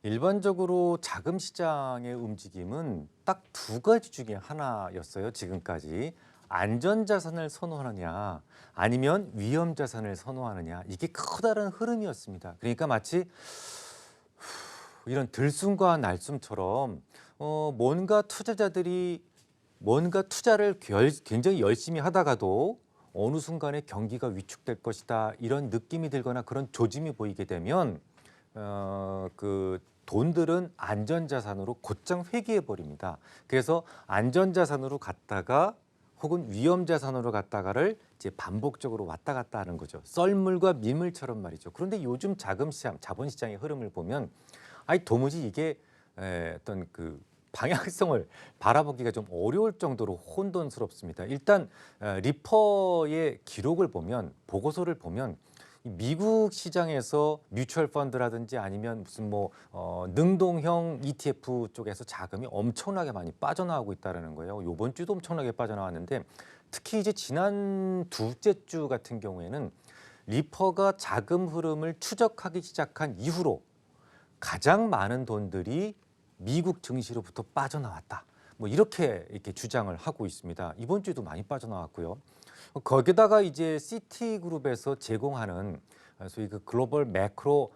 일반적으로 자금 시장의 움직임은 딱 두 가지 중에 하나였어요, 지금까지. 안전자산을 선호하느냐, 아니면 위험자산을 선호하느냐. 이게 커다란 흐름이었습니다. 그러니까 마치 이런 들숨과 날숨처럼 뭔가 투자자들이 뭔가 투자를 굉장히 열심히 하다가도 어느 순간에 경기가 위축될 것이다 이런 느낌이 들거나 그런 조짐이 보이게 되면 그 돈들은 안전자산으로 곧장 회귀해 버립니다. 그래서 안전자산으로 갔다가 혹은 위험자산으로 갔다가를 이제 반복적으로 왔다 갔다 하는 거죠. 썰물과 밀물처럼 말이죠. 그런데 요즘 자금시장, 자본시장의 흐름을 보면 아니 도무지 이게 어떤 그 방향성을 바라보기가 좀 어려울 정도로 혼돈스럽습니다. 일단 리퍼의 기록을 보면 보고서를 보면 미국 시장에서 뮤추얼 펀드라든지 아니면 무슨 뭐 능동형 ETF 쪽에서 자금이 엄청나게 많이 빠져나오고 있다는 거예요. 이번 주도 엄청나게 빠져나왔는데 특히 이제 지난 둘째 주 같은 경우에는 리퍼가 자금 흐름을 추적하기 시작한 이후로 가장 많은 돈들이 미국 증시로부터 빠져나왔다. 뭐 이렇게 주장을 하고 있습니다. 이번 주도 많이 빠져나왔고요. 거기다가 이제 시티그룹에서 제공하는 소위 그 글로벌 매크로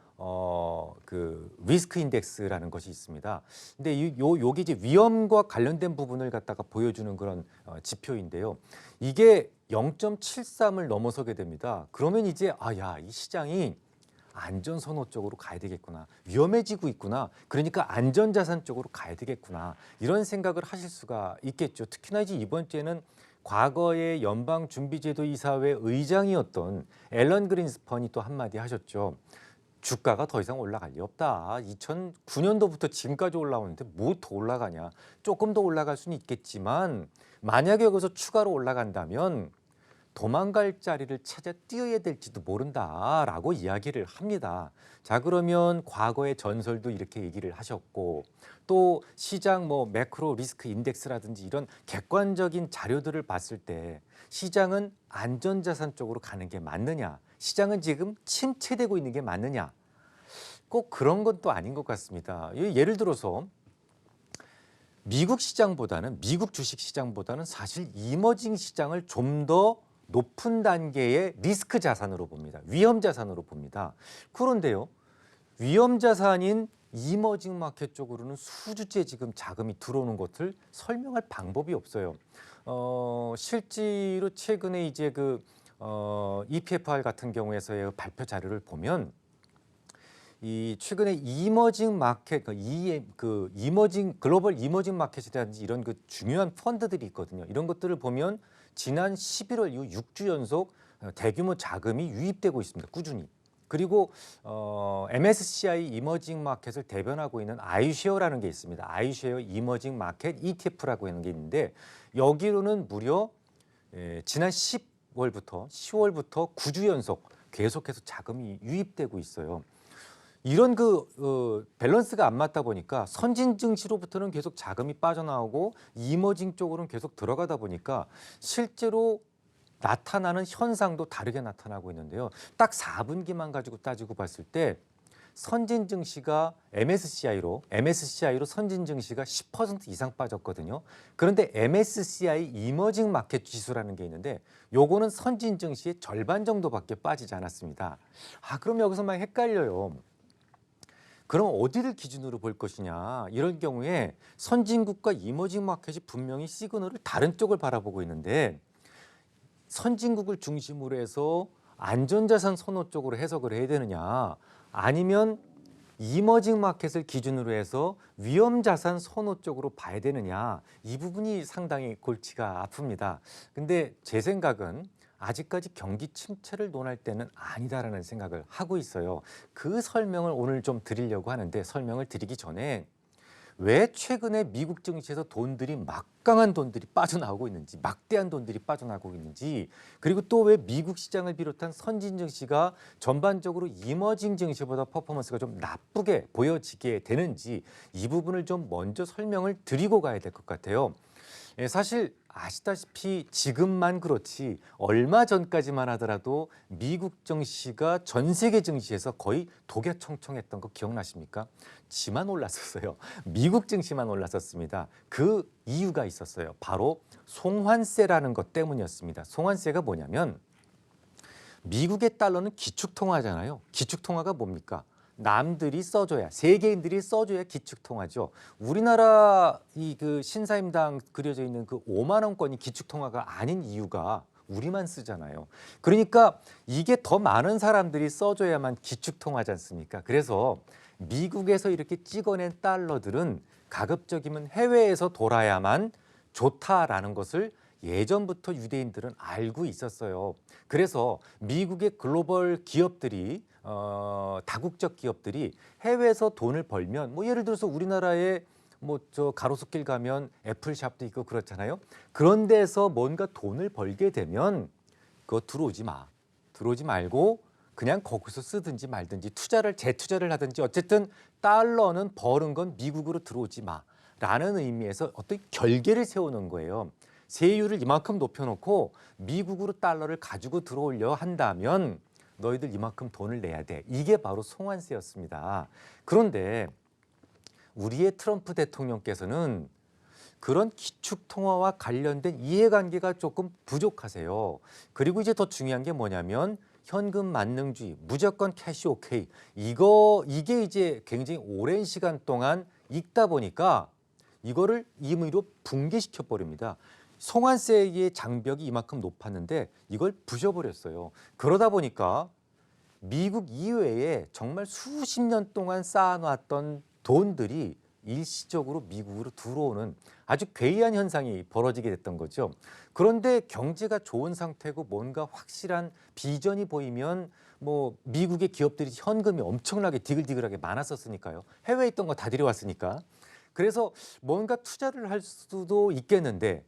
그 리스크 인덱스라는 것이 있습니다. 근데 요게 이제 위험과 관련된 부분을 갖다가 보여주는 그런 지표인데요. 이게 0.73을 넘어서게 됩니다. 그러면 이제 이 시장이 안전선호 쪽으로 가야 되겠구나. 위험해지고 있구나. 그러니까 안전자산 쪽으로 가야 되겠구나. 이런 생각을 하실 수가 있겠죠. 특히나 이제 이번 주에는 과거의 연방준비제도 이사회 의장이었던 앨런 그린스펀이 또 한마디 하셨죠. 주가가 더 이상 올라갈 리 없다. 2009년도부터 지금까지 올라오는데 뭐 더 올라가냐. 조금 더 올라갈 수는 있겠지만 만약에 여기서 추가로 올라간다면 도망갈 자리를 찾아 뛰어야 될지도 모른다라고 이야기를 합니다. 자, 그러면 과거의 전설도 이렇게 얘기를 하셨고 또 시장 뭐 매크로 리스크 인덱스라든지 이런 객관적인 자료들을 봤을 때 시장은 안전자산 쪽으로 가는 게 맞느냐, 시장은 지금 침체되고 있는 게 맞느냐, 꼭 그런 건 또 아닌 것 같습니다. 예를 들어서 미국 시장보다는 미국 주식 시장보다는 사실 이머징 시장을 좀 더 높은 단계의 리스크 자산으로 봅니다. 위험 자산으로 봅니다. 그런데요, 위험 자산인 이머징 마켓 쪽으로는 수주째 지금 자금이 들어오는 것을 설명할 방법이 없어요. 실제로 최근에 이제 EPFR 같은 경우에서의 발표 자료를 보면 이 최근에 이머징 마켓, 이머징 글로벌 이머징 마켓이라든지 이런 그 중요한 펀드들이 있거든요. 이런 것들을 보면 지난 11월 이후 6주 연속 대규모 자금이 유입되고 있습니다. 꾸준히. 그리고 MSCI 이머징 마켓을 대변하고 있는 아이쉐어라는 게 있습니다. 아이쉐어 이머징 마켓 ETF라고 하는 게 있는데 여기로는 무려 지난 10월부터 10월부터 9주 연속 계속해서 자금이 유입되고 있어요. 이런 밸런스가 안 맞다 보니까 선진 증시로부터는 계속 자금이 빠져나오고 이머징 쪽으로는 계속 들어가다 보니까 실제로 나타나는 현상도 다르게 나타나고 있는데요. 딱 4분기만 가지고 따지고 봤을 때 선진 증시가 MSCI로 선진 증시가 10% 이상 빠졌거든요. 그런데 MSCI 이머징 마켓 지수라는 게 있는데 요거는 선진 증시의 절반 정도밖에 빠지지 않았습니다. 그럼 여기서 막 헷갈려요. 그럼 어디를 기준으로 볼 것이냐. 이런 경우에 선진국과 이머징 마켓이 분명히 시그널을 다른 쪽을 바라보고 있는데 선진국을 중심으로 해서 안전자산 선호 쪽으로 해석을 해야 되느냐, 아니면 이머징 마켓을 기준으로 해서 위험자산 선호 쪽으로 봐야 되느냐, 이 부분이 상당히 골치가 아픕니다. 근데 제 생각은 아직까지 경기 침체를 논할 때는 아니다라는 생각을 하고 있어요. 그 설명을 오늘 좀 드리려고 하는데, 설명을 드리기 전에 왜 최근에 미국 증시에서 막강한 돈들이 빠져나오고 있는지, 막대한 돈들이 빠져나오고 있는지, 그리고 또 왜 미국 시장을 비롯한 선진 증시가 전반적으로 이머징 증시보다 퍼포먼스가 좀 나쁘게 보여지게 되는지, 이 부분을 좀 먼저 설명을 드리고 가야 될 것 같아요. 사실 아시다시피 지금만 그렇지 얼마 전까지만 하더라도 미국 증시가 전 세계 증시에서 거의 독야청청했던 거 기억나십니까? 지만 올랐었어요. 미국 증시만 올랐었습니다. 그 이유가 있었어요. 바로 송환세라는 것 때문이었습니다. 송환세가 뭐냐면 미국의 달러는 기축통화잖아요. 기축통화가 뭡니까? 남들이 써줘야, 세계인들이 써줘야 기축통화죠. 우리나라 이 그 신사임당 그려져 있는 그 5만 원권이 기축통화가 아닌 이유가 우리만 쓰잖아요. 그러니까 이게 더 많은 사람들이 써줘야만 기축통화지 않습니까? 그래서 미국에서 이렇게 찍어낸 달러들은 가급적이면 해외에서 돌아야만 좋다라는 것을 예전부터 유대인들은 알고 있었어요. 그래서 미국의 글로벌 기업들이 다국적 기업들이 해외에서 돈을 벌면 뭐 예를 들어서 우리나라에 뭐 저 가로수길 가면 애플샵도 있고 그렇잖아요. 그런 데서 뭔가 돈을 벌게 되면 그거 들어오지 마. 들어오지 말고 그냥 거기서 쓰든지 말든지 재투자를 하든지 어쨌든 달러는 버는 건 미국으로 들어오지 마라는 의미에서 어떤 결계를 세우는 거예요. 세율을 이만큼 높여놓고 미국으로 달러를 가지고 들어오려 한다면 너희들 이만큼 돈을 내야 돼. 이게 바로 송환세였습니다. 그런데 우리의 트럼프 대통령께서는 그런 기축통화와 관련된 이해관계가 조금 부족하세요. 그리고 이제 더 중요한 게 뭐냐면 현금 만능주의, 무조건 캐시 오케이. 이게 이제 굉장히 오랜 시간 동안 읽다 보니까 이거를 임의로 붕괴시켜 버립니다. 송환세의 장벽이 이만큼 높았는데 이걸 부셔버렸어요. 그러다 보니까 미국 이외에 정말 수십 년 동안 쌓아놨던 돈들이 일시적으로 미국으로 들어오는 아주 괴이한 현상이 벌어지게 됐던 거죠. 그런데 경제가 좋은 상태고 뭔가 확실한 비전이 보이면 뭐 미국의 기업들이 현금이 엄청나게 디글디글하게 많았었으니까요. 해외에 있던 거 다 들여왔으니까. 그래서 뭔가 투자를 할 수도 있겠는데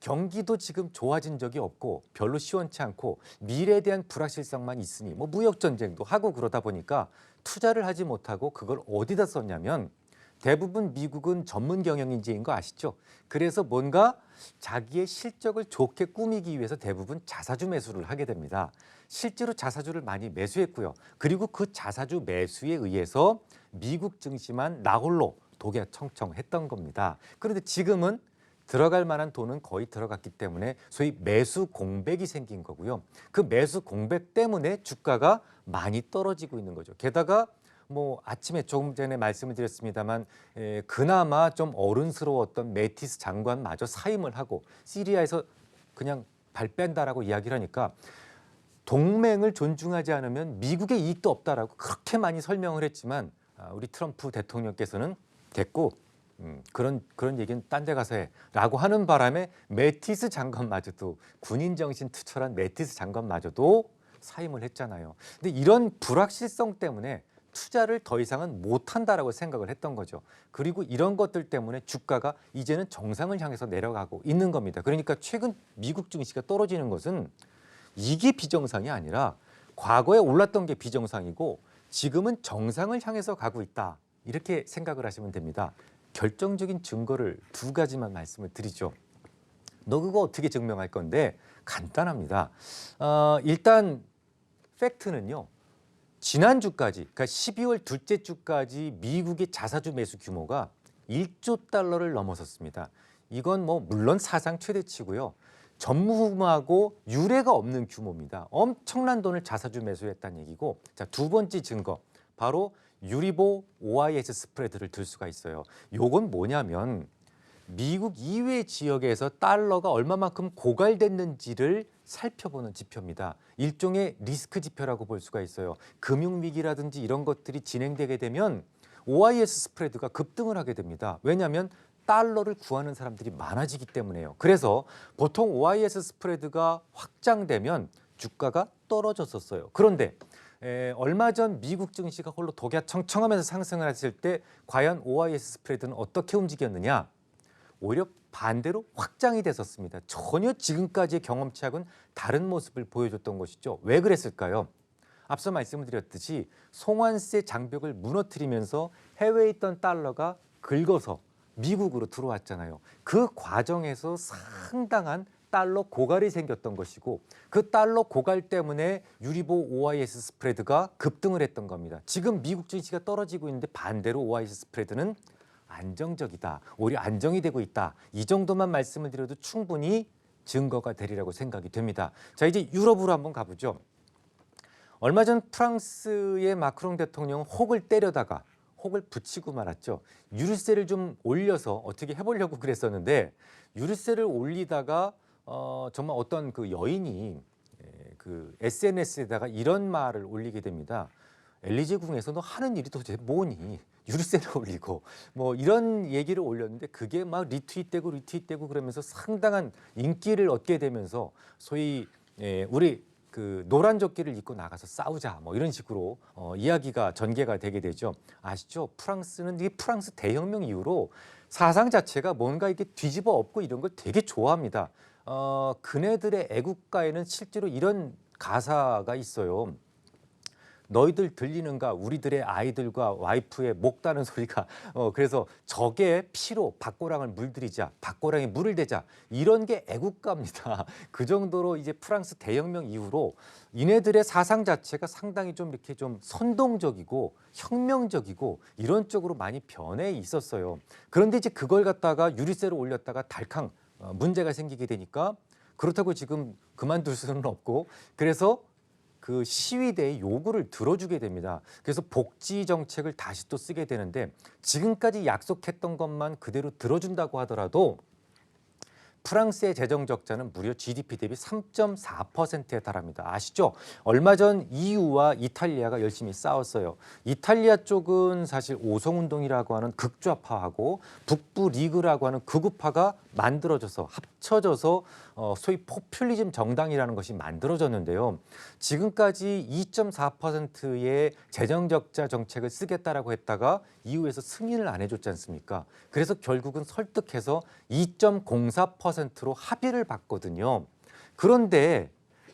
경기도 지금 좋아진 적이 없고 별로 시원치 않고 미래에 대한 불확실성만 있으니 뭐 무역 전쟁도 하고 그러다 보니까 투자를 하지 못하고 그걸 어디다 썼냐면 대부분 미국은 전문 경영인지인 거 아시죠? 그래서 뭔가 자기의 실적을 좋게 꾸미기 위해서 대부분 자사주 매수를 하게 됩니다. 실제로 자사주를 많이 매수했고요. 그리고 그 자사주 매수에 의해서 미국 증시만 나홀로 독야청청했던 겁니다. 그런데 지금은 들어갈 만한 돈은 거의 들어갔기 때문에 소위 매수 공백이 생긴 거고요. 그 매수 공백 때문에 주가가 많이 떨어지고 있는 거죠. 게다가 뭐 아침에 조금 전에 말씀을 드렸습니다만 그나마 좀 어른스러웠던 매티스 장관마저 사임을 하고 시리아에서 그냥 발 뺀다라고 이야기를 하니까 동맹을 존중하지 않으면 미국의 이익도 없다라고 그렇게 많이 설명을 했지만 우리 트럼프 대통령께서는 됐고 그런 얘기는 딴 데 가서 해라고 하는 바람에 매티스 장관마저도 군인 정신 투철한 매티스 장관마저도 사임을 했잖아요. 근데 이런 불확실성 때문에 투자를 더 이상은 못한다라고 생각을 했던 거죠. 그리고 이런 것들 때문에 주가가 이제는 정상을 향해서 내려가고 있는 겁니다. 그러니까 최근 미국 증시가 떨어지는 것은 이게 비정상이 아니라 과거에 올랐던 게 비정상이고 지금은 정상을 향해서 가고 있다. 이렇게 생각을 하시면 됩니다. 결정적인 증거를 두 가지만 말씀을 드리죠. 너 그거 어떻게 증명할 건데 간단합니다. 일단 팩트는요. 지난주까지 그러니까 12월 둘째 주까지 미국의 자사주 매수 규모가 1조 달러를 넘어섰습니다. 이건 뭐 물론 사상 최대치고요. 전무후무하고 유례가 없는 규모입니다. 엄청난 돈을 자사주 매수했다는 얘기고 자, 두 번째 증거 바로 유리보 OIS 스프레드를 들 수가 있어요. 요건 뭐냐면 미국 이외 지역에서 달러가 얼마만큼 고갈됐는지를 살펴보는 지표입니다. 일종의 리스크 지표라고 볼 수가 있어요. 금융위기라든지 이런 것들이 진행되게 되면 OIS 스프레드가 급등을 하게 됩니다. 왜냐하면 달러를 구하는 사람들이 많아지기 때문에요. 그래서 보통 OIS 스프레드가 확장되면 주가가 떨어졌었어요. 그런데 얼마 전 미국 증시가 홀로 독야청청하면서 상승을 했을 때 과연 OIS 스프레드는 어떻게 움직였느냐? 오히려 반대로 확장이 됐었습니다. 전혀 지금까지의 경험치하고는 다른 모습을 보여줬던 것이죠. 왜 그랬을까요? 앞서 말씀을 드렸듯이 송환세 장벽을 무너뜨리면서 해외에 있던 달러가 긁어서 미국으로 들어왔잖아요. 그 과정에서 상당한 달러 고갈이 생겼던 것이고 그 달러 고갈 때문에 유리보 OIS 스프레드가 급등을 했던 겁니다. 지금 미국 증시가 떨어지고 있는데 반대로 OIS 스프레드는 안정적이다. 오히려 안정이 되고 있다. 이 정도만 말씀을 드려도 충분히 증거가 되리라고 생각이 됩니다. 자, 이제 유럽으로 한번 가보죠. 얼마 전 프랑스의 마크롱 대통령은 혹을 때려다가 혹을 붙이고 말았죠. 유류세를 좀 올려서 어떻게 해보려고 그랬었는데 유류세를 올리다가 정말 어떤 그 여인이 그 SNS에다가 이런 말을 올리게 됩니다. 엘리제궁에서 너 하는 일이 도대체 뭐니? 유류세를 올리고 뭐 이런 얘기를 올렸는데 그게 막 리트윗되고 그러면서 상당한 인기를 얻게 되면서 소위 우리 그 노란 조끼를 입고 나가서 싸우자 뭐 이런 식으로 이야기가 전개가 되게 되죠. 아시죠? 프랑스는 이 프랑스 대혁명 이후로 사상 자체가 뭔가 이렇게 뒤집어 엎고 이런 걸 되게 좋아합니다. 그네들의 애국가에는 실제로 이런 가사가 있어요. 너희들 들리는가 우리들의 아이들과 와이프의 목 다는 소리가 그래서 적의 피로 박고랑을 물들이자 박고랑에 물을 대자 이런 게 애국가입니다. 그 정도로 이제 프랑스 대혁명 이후로 이네들의 사상 자체가 상당히 좀 이렇게 좀 선동적이고 혁명적이고 이런 쪽으로 많이 변해 있었어요. 그런데 이제 그걸 갖다가 유류세를 올렸다가 달캉 문제가 생기게 되니까 그렇다고 지금 그만둘 수는 없고 그래서 그 시위대의 요구를 들어주게 됩니다. 그래서 복지 정책을 다시 또 쓰게 되는데 지금까지 약속했던 것만 그대로 들어준다고 하더라도 프랑스의 재정 적자는 무려 GDP 대비 3.4%에 달합니다. 아시죠? 얼마 전 EU와 이탈리아가 열심히 싸웠어요. 이탈리아 쪽은 사실 오송운동이라고 하는 극좌파하고 북부 리그라고 하는 극우파가 만들어져서 합쳐져서 소위 포퓰리즘 정당이라는 것이 만들어졌는데요. 지금까지 2.4%의 재정 적자 정책을 쓰겠다라고 했다가 EU에서 승인을 안 해줬지 않습니까? 그래서 결국은 설득해서 2.04%로 합의를 봤거든요. 그런데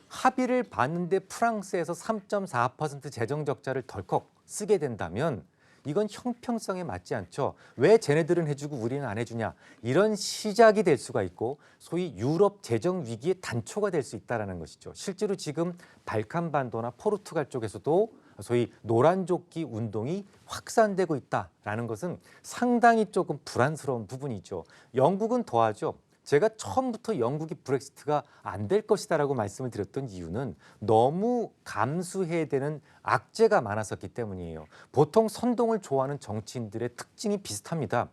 합의를 봤는데 프랑스에서 3.4% 재정 적자를 덜컥 쓰게 된다면 이건 형평성에 맞지 않죠. 왜 쟤네들은 해주고 우리는 안 해주냐. 이런 시작이 될 수가 있고 소위 유럽 재정 위기의 단초가 될 수 있다는 것이죠. 실제로 지금 발칸반도나 포르투갈 쪽에서도 소위 노란조끼 운동이 확산되고 있다는 것은 상당히 조금 불안스러운 부분이죠. 영국은 더하죠. 제가 처음부터 영국이 브렉시트가 안 될 것이다라고 말씀을 드렸던 이유는 너무 감수해야 되는 악재가 많았었기 때문이에요. 보통 선동을 좋아하는 정치인들의 특징이 비슷합니다.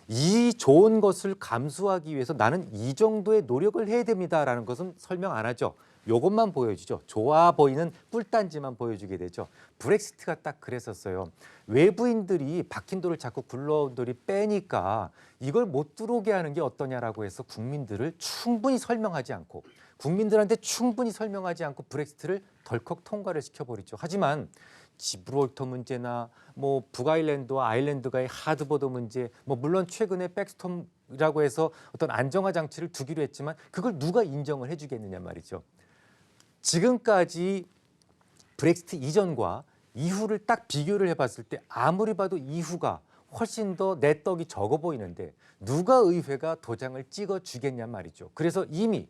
이 좋은 것을 감수하기 위해서 나는 이 정도의 노력을 해야 됩니다라는 것은 설명 안 하죠. 요것만 보여주죠. 좋아 보이는 꿀단지만 보여주게 되죠. 브렉시트가 딱 그랬었어요. 외부인들이 박힌도를 자꾸 굴러온돌이 빼니까 이걸 못 들어오게 하는 게 어떠냐라고 해서 국민들을 충분히 설명하지 않고 국민들한테 충분히 설명하지 않고 브렉시트를 덜컥 통과를 시켜버리죠. 하지만 지브롤터 문제나 뭐 북아일랜드와 아일랜드가의 하드보더 문제, 뭐 물론 최근에 백스톰이라고 해서 어떤 안정화 장치를 두기로 했지만 그걸 누가 인정을 해주겠느냐 말이죠. 지금까지 브렉시트 이전과 이후를 딱 비교를 해봤을 때 아무리 봐도 이후가 훨씬 더 내 떡이 적어 보이는데 누가 의회가 도장을 찍어주겠냐 말이죠. 그래서 이미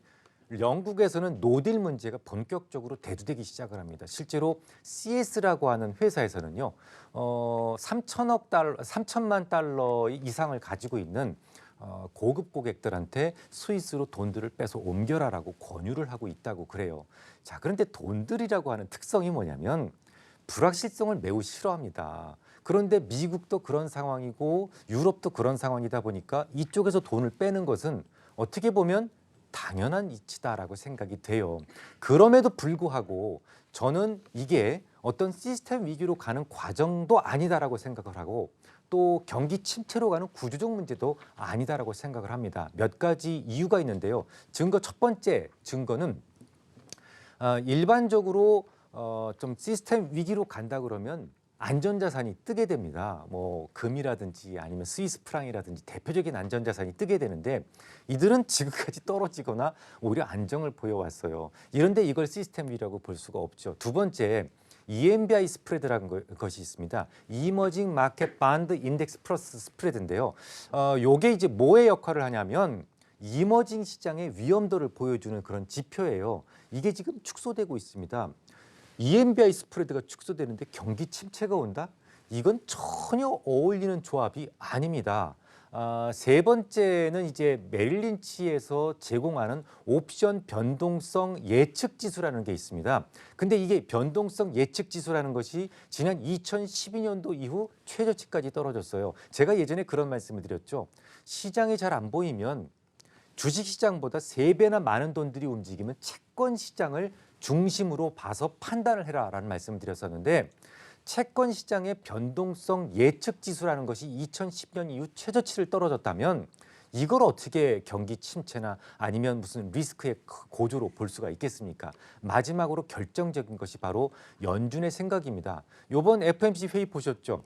영국에서는 노딜 문제가 본격적으로 대두되기 시작을 합니다. 실제로 CS라고 하는 회사에서는요, 3천만 달러 이상을 가지고 있는 고급 고객들한테 스위스로 돈들을 빼서 옮겨라라고 권유를 하고 있다고 그래요. 자, 그런데 돈들이라고 하는 특성이 뭐냐면 불확실성을 매우 싫어합니다. 그런데 미국도 그런 상황이고 유럽도 그런 상황이다 보니까 이쪽에서 돈을 빼는 것은 어떻게 보면 당연한 이치다라고 생각이 돼요. 그럼에도 불구하고 저는 이게 어떤 시스템 위기로 가는 과정도 아니다라고 생각을 하고 또 경기 침체로 가는 구조적 문제도 아니다라고 생각을 합니다. 몇 가지 이유가 있는데요. 첫 번째 증거는 일반적으로 좀 시스템 위기로 간다 그러면 안전자산이 뜨게 됩니다. 뭐 금이라든지 아니면 스위스 프랑이라든지 대표적인 안전자산이 뜨게 되는데 이들은 지금까지 떨어지거나 오히려 안정을 보여왔어요. 이런데 이걸 시스템 위기라고 볼 수가 없죠. 두 번째, EMBI 스프레드라는 것이 있습니다. 이머징 마켓 반드 인덱스 플러스 스프레드인데요. 요게 이제 뭐의 역할을 하냐면 이머징 시장의 위험도를 보여주는 그런 지표예요. 이게 지금 축소되고 있습니다. EMBI 스프레드가 축소되는데 경기 침체가 온다? 이건 전혀 어울리는 조합이 아닙니다. 세 번째는 이제 메릴린치에서 제공하는 옵션 변동성 예측 지수라는 게 있습니다. 근데 이게 변동성 예측 지수라는 것이 지난 2012년도 이후 최저치까지 떨어졌어요. 제가 예전에 그런 말씀을 드렸죠. 시장이 잘 안 보이면 주식시장보다 3배나 많은 돈들이 움직이면 채권 시장을 중심으로 봐서 판단을 해라라는 말씀을 드렸었는데 채권 시장의 변동성 예측 지수라는 것이 2010년 이후 최저치를 떨어졌다면 이걸 어떻게 경기 침체나 아니면 무슨 리스크의 고조로 볼 수가 있겠습니까? 마지막으로 결정적인 것이 바로 연준의 생각입니다. 이번 FOMC 회의 보셨죠?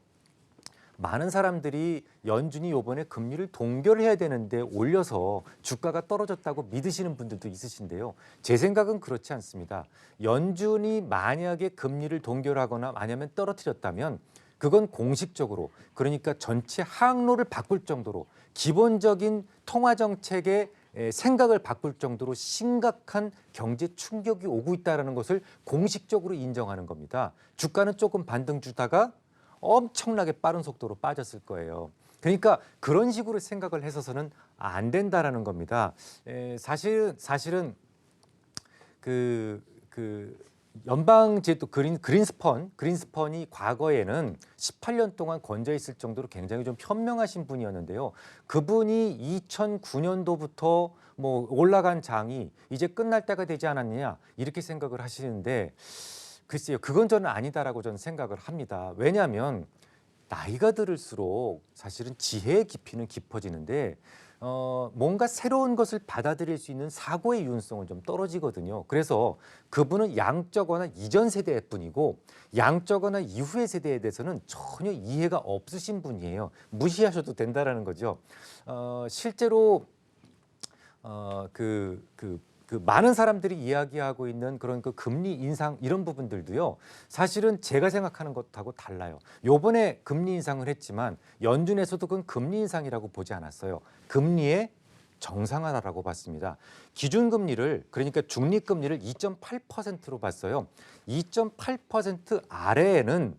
많은 사람들이 연준이 이번에 금리를 동결해야 되는데 올려서 주가가 떨어졌다고 믿으시는 분들도 있으신데요. 제 생각은 그렇지 않습니다. 연준이 만약에 금리를 동결하거나 아니면 떨어뜨렸다면 그건 공식적으로 그러니까 전체 항로를 바꿀 정도로 기본적인 통화 정책의 생각을 바꿀 정도로 심각한 경제 충격이 오고 있다는 것을 공식적으로 인정하는 겁니다. 주가는 조금 반등 주다가 엄청나게 빠른 속도로 빠졌을 거예요. 그러니까 그런 식으로 생각을 해서는 안 된다라는 겁니다. 사실은 그 연방제도 그린스펀이 과거에는 18년 동안 건져 있을 정도로 굉장히 좀 현명하신 분이었는데요. 그분이 2009년도부터 뭐 올라간 장이 이제 끝날 때가 되지 않았느냐 이렇게 생각을 하시는데 글쎄요, 그건 저는 아니다라고 저는 생각을 합니다. 왜냐하면 나이가 들을수록 사실은 지혜의 깊이는 깊어지는데 뭔가 새로운 것을 받아들일 수 있는 사고의 유연성은 좀 떨어지거든요. 그래서 그분은 양적거나 이전 세대일 뿐이고 양적거나 이후의 세대에 대해서는 전혀 이해가 없으신 분이에요. 무시하셔도 된다라는 거죠. 실제로 많은 사람들이 이야기하고 있는 그런 그 금리 인상 이런 부분들도요. 사실은 제가 생각하는 것하고 달라요. 요번에 금리 인상을 했지만 연준에서도 그건 금리 인상이라고 보지 않았어요. 금리의 정상화라고 봤습니다. 기준금리를 그러니까 중립금리를 2.8%로 봤어요. 2.8% 아래에는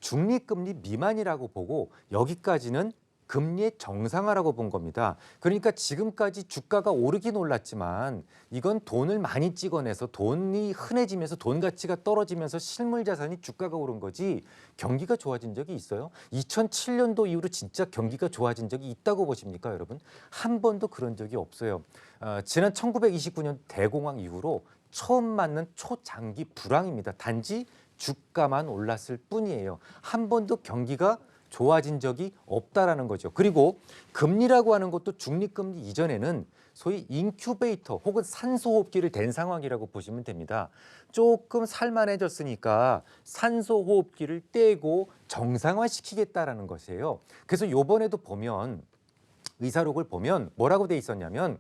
중립금리 미만이라고 보고 여기까지는 금리의 정상화라고 본 겁니다. 그러니까 지금까지 주가가 오르긴 올랐지만 이건 돈을 많이 찍어내서 돈이 흔해지면서 돈 가치가 떨어지면서 실물 자산이 주가가 오른 거지 경기가 좋아진 적이 있어요? 2007년도 이후로 진짜 경기가 좋아진 적이 있다고 보십니까, 여러분? 한 번도 그런 적이 없어요. 지난 1929년 대공황 이후로 처음 맞는 초장기 불황입니다. 단지 주가만 올랐을 뿐이에요. 한 번도 경기가 좋아진 적이 없다라는 거죠. 그리고 금리라고 하는 것도 중립금리 이전에는 소위 인큐베이터 혹은 산소호흡기를 댄 상황이라고 보시면 됩니다. 조금 살만해졌으니까 산소호흡기를 떼고 정상화시키겠다라는 것이에요. 그래서 이번에도 보면 의사록을 보면 뭐라고 돼 있었냐면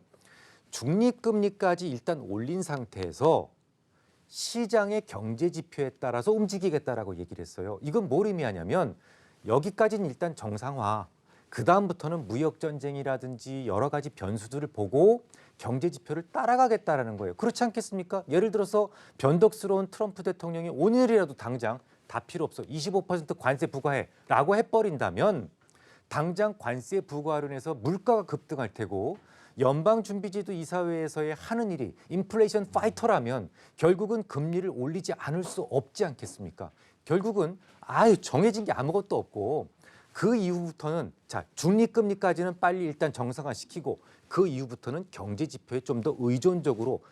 중립금리까지 일단 올린 상태에서 시장의 경제 지표에 따라서 움직이겠다라고 얘기를 했어요. 이건 뭘 의미하냐면 여기까지는 일단 정상화. 그 다음부터는 무역 전쟁이라든지 여러 가지 변수들을 보고 경제 지표를 따라가겠다라는 거예요. 그렇지 않겠습니까? 예를 들어서 변덕스러운 트럼프 대통령이 오늘이라도 당장 다 필요 없어. 25% 관세 부과해라고 해버린다면 당장 관세 부과로 인해서 물가가 급등할 테고 연방준비제도 이사회에서의 하는 일이 인플레이션 파이터라면 결국은 금리를 올리지 않을 수 없지 않겠습니까? 결국은 정해진 게 아무것도 없고 그 이후부터는 중립금리까지는 빨리 일단 정상화시키고 그 이후부터는 경제 지표에 좀 더 의존적으로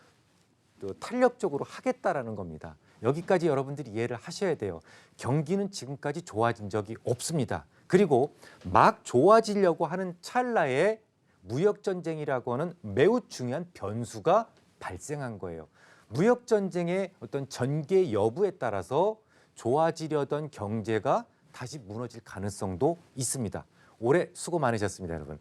또 탄력적으로 하겠다라는 겁니다. 여기까지 여러분들이 이해를 하셔야 돼요. 경기는 지금까지 좋아진 적이 없습니다. 그리고 막 좋아지려고 하는 찰나에 무역전쟁이라고 하는 매우 중요한 변수가 발생한 거예요. 무역전쟁의 어떤 전개 여부에 따라서 좋아지려던 경제가 다시 무너질 가능성도 있습니다. 올해 수고 많으셨습니다, 여러분.